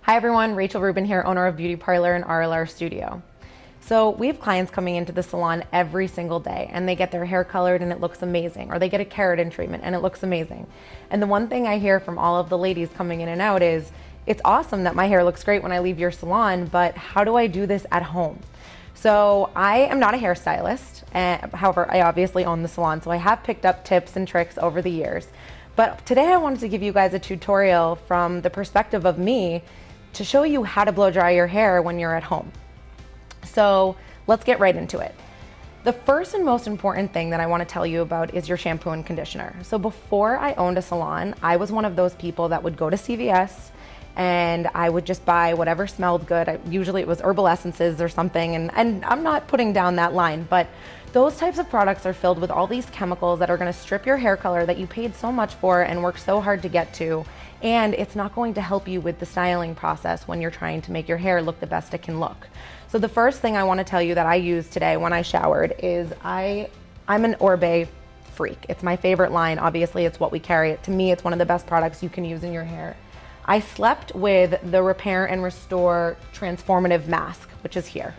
Hi everyone, Rachael Rubin here, owner of Beauty PaRLR and RLR Studio. So we have clients coming into the salon every single day and they get their hair colored and it looks amazing, or they get a keratin treatment and it looks amazing. And the one thing I hear from all of the ladies coming in and out is, it's awesome that my hair looks great when I leave your salon, but how do I do this at home? So I am not a hairstylist, however, I obviously own the salon, so I have picked up tips and tricks over the years. But today I wanted to give you guys a tutorial from the perspective of me to show you how to blow dry your hair when you're at home. So let's get right into it. The first and most important thing that I want to tell you about is your shampoo and conditioner. So before I owned a salon, I was one of those people that would go to CVS and I would just buy whatever smelled good. Usually it was herbal essences or something, and I'm not putting down that line, but those types of products are filled with all these chemicals that are going to strip your hair color that you paid so much for and worked so hard to get to, and it's not going to help you with the styling process when you're trying to make your hair look the best it can look. So the first thing I want to tell you that I used today when I showered is I'm an Orbe freak. It's my favorite line. Obviously, it's what we carry. To me, it's one of the best products you can use in your hair. I slept with the Repair and Restore Transformative Mask, which is here.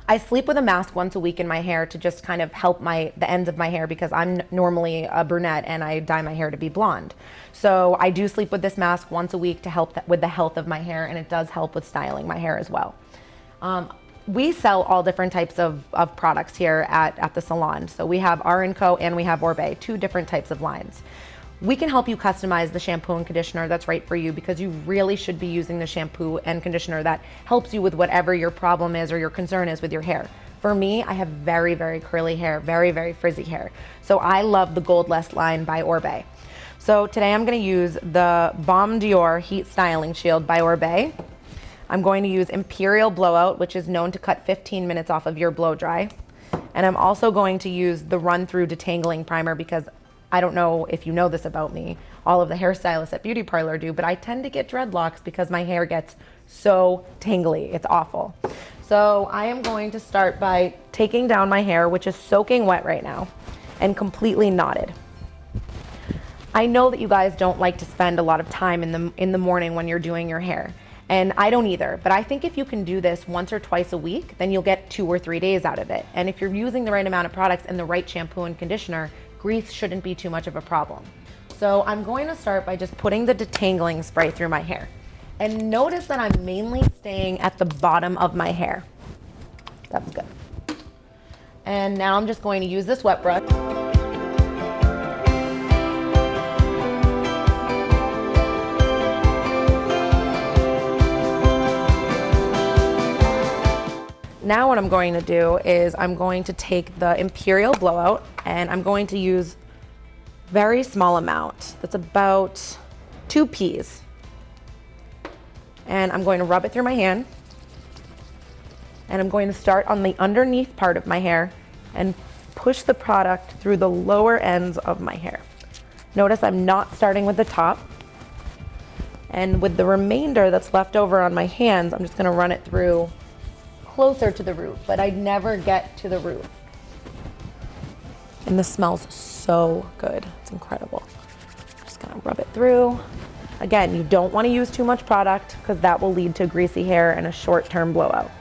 I sleep with a mask once a week in my hair to just kind of help the ends of my hair, because I'm normally a brunette and I dye my hair to be blonde. So I do sleep with this mask once a week to help with the health of my hair, and it does help with styling my hair as well. We sell all different types of products here at the salon. So we have R&Co and we have Orbe, two different types of lines. We can help you customize the shampoo and conditioner that's right for you, because you really should be using the shampoo and conditioner that helps you with whatever your problem is or your concern is with your hair. For me, I have very, very curly hair, very, very frizzy hair. So I love the Goldless line by Orbe. So today I'm going to use the Baume Dior Heat Styling Shield by Orbe. I'm going to use Imperial Blowout, which is known to cut 15 minutes off of your blow dry. And I'm also going to use the Run Through Detangling Primer, because I don't know if you know this about me, all of the hairstylists at Beauty PaRLR do, but I tend to get dreadlocks because my hair gets so tangly. It's awful. So I am going to start by taking down my hair, which is soaking wet right now and completely knotted. I know that you guys don't like to spend a lot of time in the morning when you're doing your hair, and I don't either, but I think if you can do this once or twice a week, then you'll get 2 or 3 days out of it. And if you're using the right amount of products and the right shampoo and conditioner, grease shouldn't be too much of a problem. So I'm going to start by just putting the detangling spray through my hair. And notice that I'm mainly staying at the bottom of my hair. That's good. And now I'm just going to use this wet brush. Now what I'm going to do is I'm going to take the Imperial Blowout and I'm going to use very small amount. That's about 2 peas. And I'm going to rub it through my hand. And I'm going to start on the underneath part of my hair and push the product through the lower ends of my hair. Notice I'm not starting with the top. And with the remainder that's left over on my hands, I'm just going to run it through closer to the root, but I never get to the root. And this smells so good. It's incredible. Just gonna rub it through. Again, you don't want to use too much product because that will lead to greasy hair and a short-term blowout.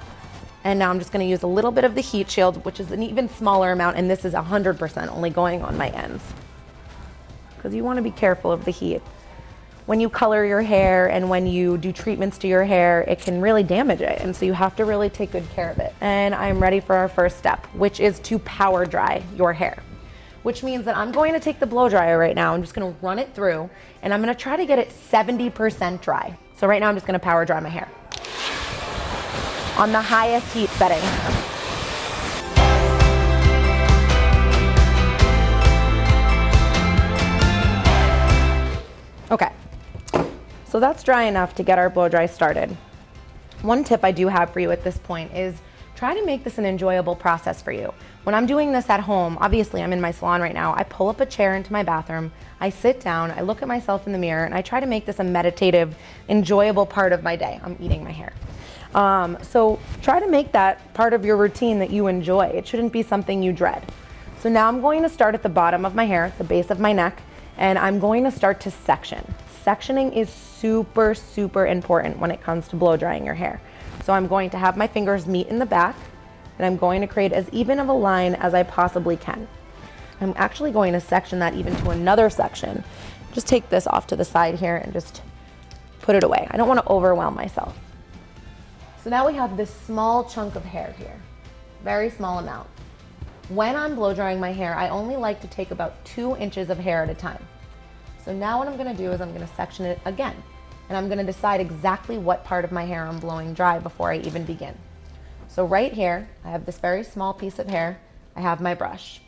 And now I'm just going to use a little bit of the heat shield, which is an even smaller amount, and this is 100% only going on my ends, because you want to be careful of the heat. When you color your hair and when you do treatments to your hair, it can really damage it, and so you have to really take good care of it. And I'm ready for our first step, which is to power dry your hair, which means that I'm going to take the blow dryer right now. I'm just going to run it through, and I'm going to try to get it 70% dry. So right now I'm just going to power dry my hair on the highest heat setting. Okay. So that's dry enough to get our blow dry started. One tip I do have for you at this point is try to make this an enjoyable process for you. When I'm doing this at home, obviously I'm in my salon right now, I pull up a chair into my bathroom, I sit down, I look at myself in the mirror, and I try to make this a meditative, enjoyable part of my day. I'm eating my hair. So try to make that part of your routine that you enjoy. It shouldn't be something you dread. So now I'm going to start at the bottom of my hair, the base of my neck, and I'm going to start to section sectioning is super, super important when it comes to blow drying your hair. So I'm going to have my fingers meet in the back, and I'm going to create as even of a line as I possibly can. I'm actually going to section that even to another section. Just take this off to the side here and just put it away. I don't want to overwhelm myself. So now we have this small chunk of hair here, very small amount. When I'm blow drying my hair, I only like to take about 2 inches of hair at a time. So now what I'm going to do is I'm going to section it again, and I'm going to decide exactly what part of my hair I'm blowing dry before I even begin. So right here, I have this very small piece of hair. I have my brush.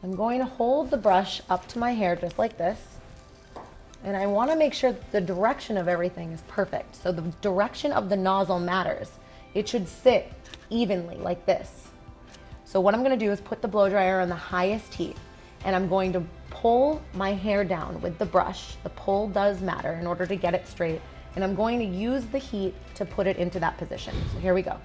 I'm going to hold the brush up to my hair just like this, and I want to make sure that the direction of everything is perfect. So the direction of the nozzle matters. It should sit evenly like this. So what I'm going to do is put the blow dryer on the highest heat, and I'm going to pull my hair down with the brush. The pull does matter in order to get it straight, and I'm going to use the heat to put it into that position. So here we go.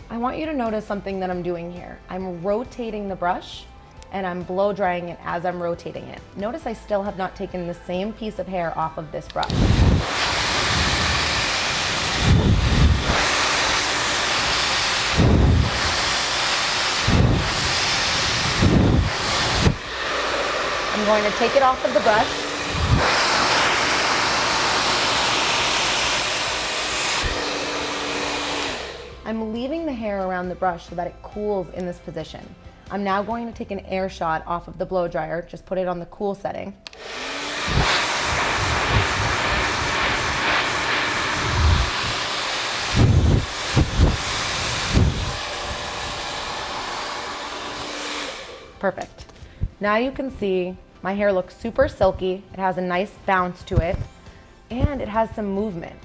I want you to notice something that I'm doing here. I'm rotating the brush and I'm blow drying it as I'm rotating it. Notice I still have not taken the same piece of hair off of this brush. I'm going to take it off of the brush. I'm leaving the hair around the brush so that it cools in this position. I'm now going to take an air shot off of the blow dryer, just put it on the cool setting. Perfect. Now you can see my hair looks super silky. It has a nice bounce to it, and it has some movement.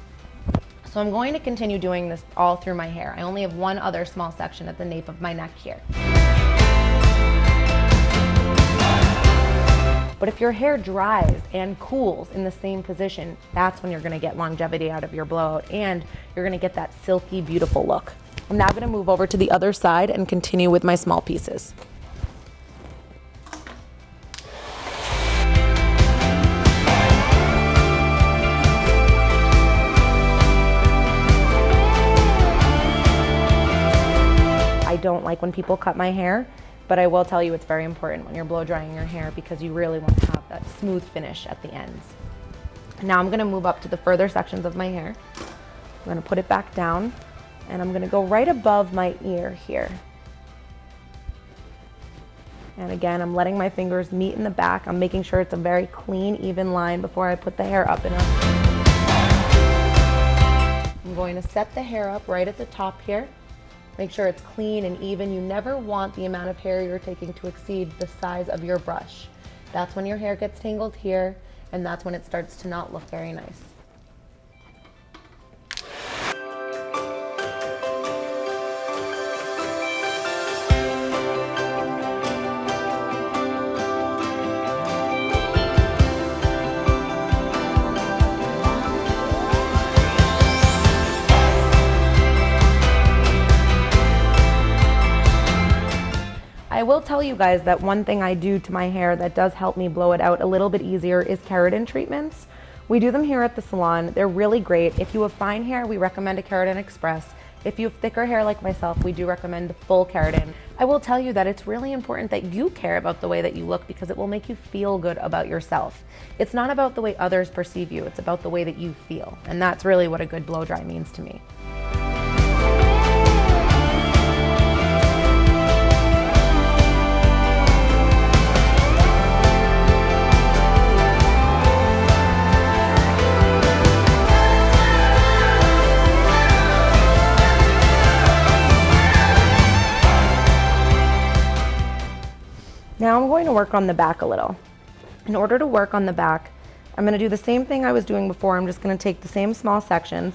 So I'm going to continue doing this all through my hair. I only have one other small section at the nape of my neck here. But if your hair dries and cools in the same position, that's when you're gonna get longevity out of your blowout, and you're gonna get that silky, beautiful look. I'm now gonna move over to the other side and continue with my small pieces. I don't like when people cut my hair, but I will tell you it's very important when you're blow drying your hair because you really want to have that smooth finish at the ends. Now I'm going to move up to the further sections of my hair. I'm going to put it back down, and I'm going to go right above my ear here. And again, I'm letting my fingers meet in the back. I'm making sure it's a very clean, even line before I put the hair up and up. I'm going to set the hair up right at the top here. Make sure it's clean and even. You never want the amount of hair you're taking to exceed the size of your brush. That's when your hair gets tangled here, and that's when it starts to not look very nice. I will tell you guys that one thing I do to my hair that does help me blow it out a little bit easier is keratin treatments. We do them here at the salon. They're really great. If you have fine hair, we recommend a Keratin Express. If you have thicker hair like myself, we do recommend full keratin. I will tell you that it's really important that you care about the way that you look because it will make you feel good about yourself. It's not about the way others perceive you, it's about the way that you feel. And that's really what a good blow dry means to me. Now I'm going to work on the back a little. In order to work on the back, I'm gonna do the same thing I was doing before. I'm just gonna take the same small sections,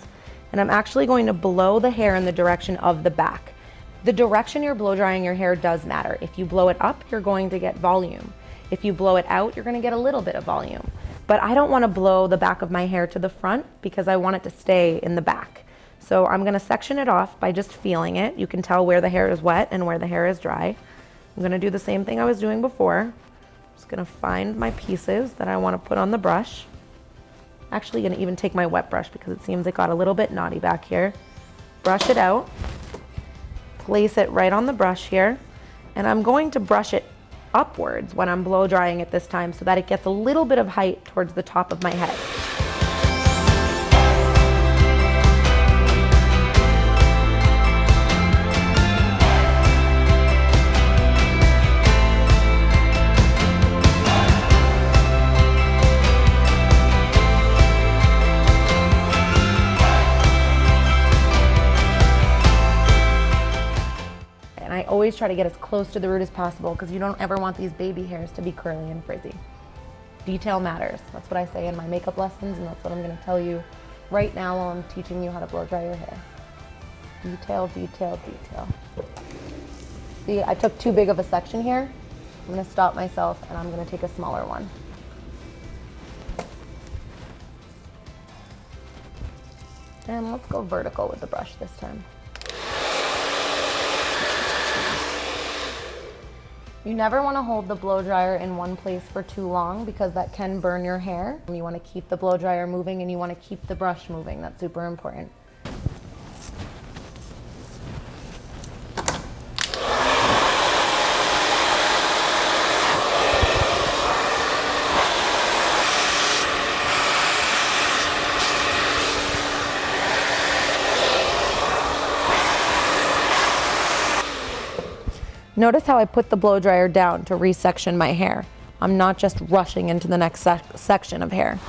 and I'm actually going to blow the hair in the direction of the back. The direction you're blow drying your hair does matter. If you blow it up, you're going to get volume. If you blow it out, you're gonna get a little bit of volume. But I don't wanna blow the back of my hair to the front because I want it to stay in the back. So I'm gonna section it off by just feeling it. You can tell where the hair is wet and where the hair is dry. I'm gonna do the same thing I was doing before. Just gonna find my pieces that I wanna put on the brush. Actually gonna even take my wet brush because it seems it got a little bit knotty back here. Brush it out, place it right on the brush here, and I'm going to brush it upwards when I'm blow drying it this time so that it gets a little bit of height towards the top of my head. I always try to get as close to the root as possible because you don't ever want these baby hairs to be curly and frizzy. Detail matters. That's what I say in my makeup lessons, and that's what I'm going to tell you right now while I'm teaching you how to blow dry your hair. Detail, detail, detail. See, I took too big of a section here. I'm going to stop myself and I'm going to take a smaller one. And let's go vertical with the brush this time. You never want to hold the blow dryer in one place for too long because that can burn your hair. You want to keep the blow dryer moving and you want to keep the brush moving. That's super important. Notice how I put the blow dryer down to resection my hair. I'm not just rushing into the next section of hair.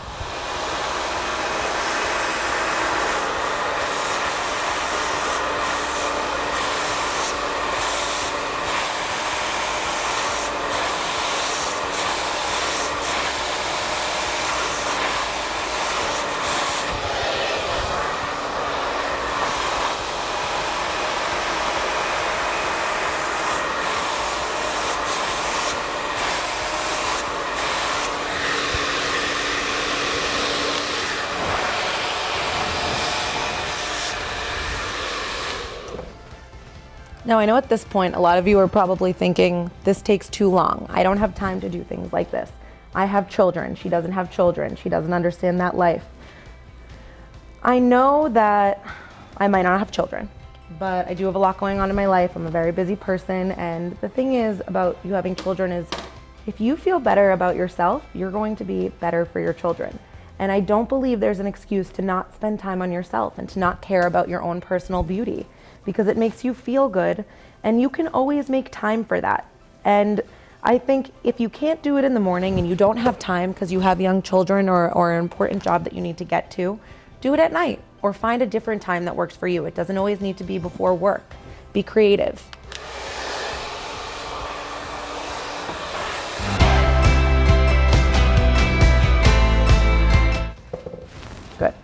Now I know at this point a lot of you are probably thinking this takes too long. I don't have time to do things like this. I have children. She doesn't have children. She doesn't understand that life. I know that I might not have children, but I do have a lot going on in my life. I'm a very busy person, and the thing is about you having children is if you feel better about yourself, you're going to be better for your children. And I don't believe there's an excuse to not spend time on yourself and to not care about your own personal beauty, because it makes you feel good and you can always make time for that. And I think if you can't do it in the morning and you don't have time because you have young children or an important job that you need to get to, do it at night or find a different time that works for you. It doesn't always need to be before work. Be creative. Good.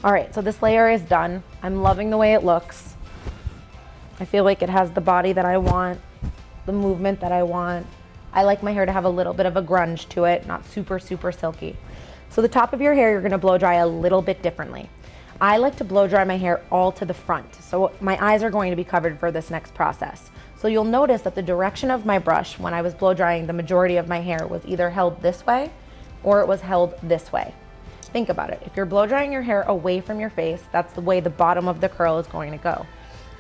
All right, so this layer is done. I'm loving the way it looks. I feel like it has the body that I want, the movement that I want. I like my hair to have a little bit of a grunge to it, not super, super silky. So the top of your hair, you're gonna blow dry a little bit differently. I like to blow dry my hair all to the front. So my eyes are going to be covered for this next process. So you'll notice that the direction of my brush when I was blow drying, the majority of my hair was either held this way or it was held this way. Think about it. If you're blow drying your hair away from your face, that's the way the bottom of the curl is going to go.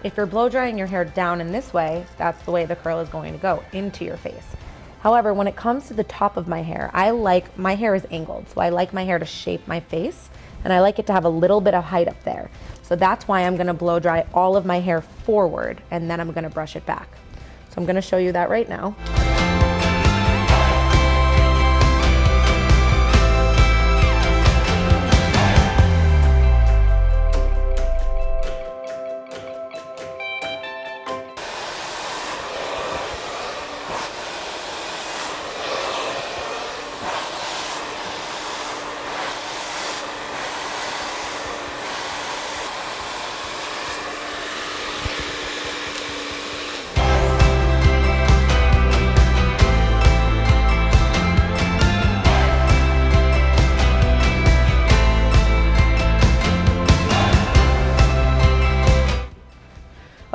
If you're blow drying your hair down in this way, that's the way the curl is going to go, into your face. However, when it comes to the top of my hair, my hair is angled, so I like my hair to shape my face, and I like it to have a little bit of height up there. So that's why I'm gonna blow dry all of my hair forward, and then I'm gonna brush it back. So I'm gonna show you that right now.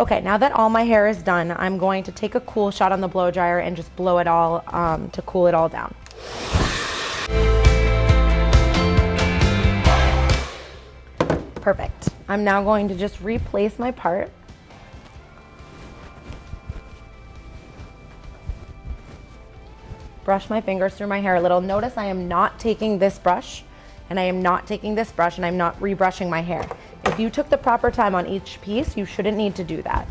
Okay, now that all my hair is done, I'm going to take a cool shot on the blow dryer and just blow it all to cool it all down. Perfect. I'm now going to just replace my part. Brush my fingers through my hair a little. Notice I am not taking this brush, and I am not taking this brush, and I'm not rebrushing my hair. If you took the proper time on each piece, you shouldn't need to do that.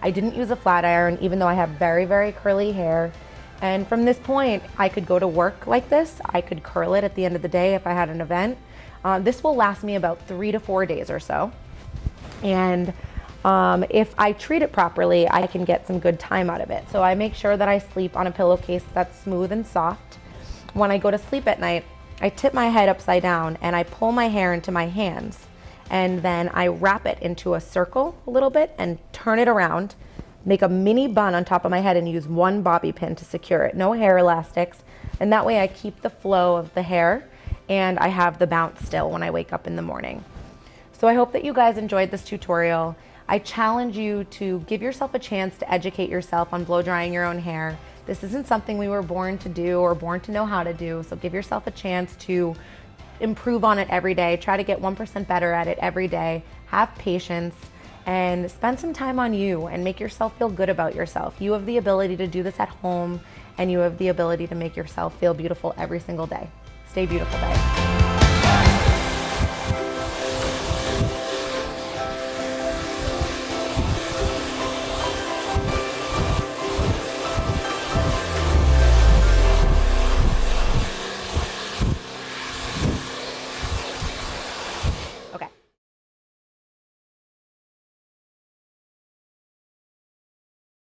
I didn't use a flat iron, even though I have very, very curly hair. And from this point, I could go to work like this. I could curl it at the end of the day if I had an event. This will last me about 3 to 4 days or so. And if I treat it properly, I can get some good time out of it. So I make sure that I sleep on a pillowcase that's smooth and soft. When I go to sleep at night, I tip my head upside down and I pull my hair into my hands. And then I wrap it into a circle a little bit and turn it around, make a mini bun on top of my head and use one bobby pin to secure it. No hair elastics. And that way I keep the flow of the hair and I have the bounce still when I wake up in the morning. So I hope that you guys enjoyed this tutorial. I challenge you to give yourself a chance to educate yourself on blow drying your own hair. This isn't something we were born to do or born to know how to do. So give yourself a chance to improve on it every day. Try to get 1% better at it every day. Have patience and spend some time on you and make yourself feel good about yourself. You have the ability to do this at home and you have the ability to make yourself feel beautiful every single day. Stay beautiful, guys.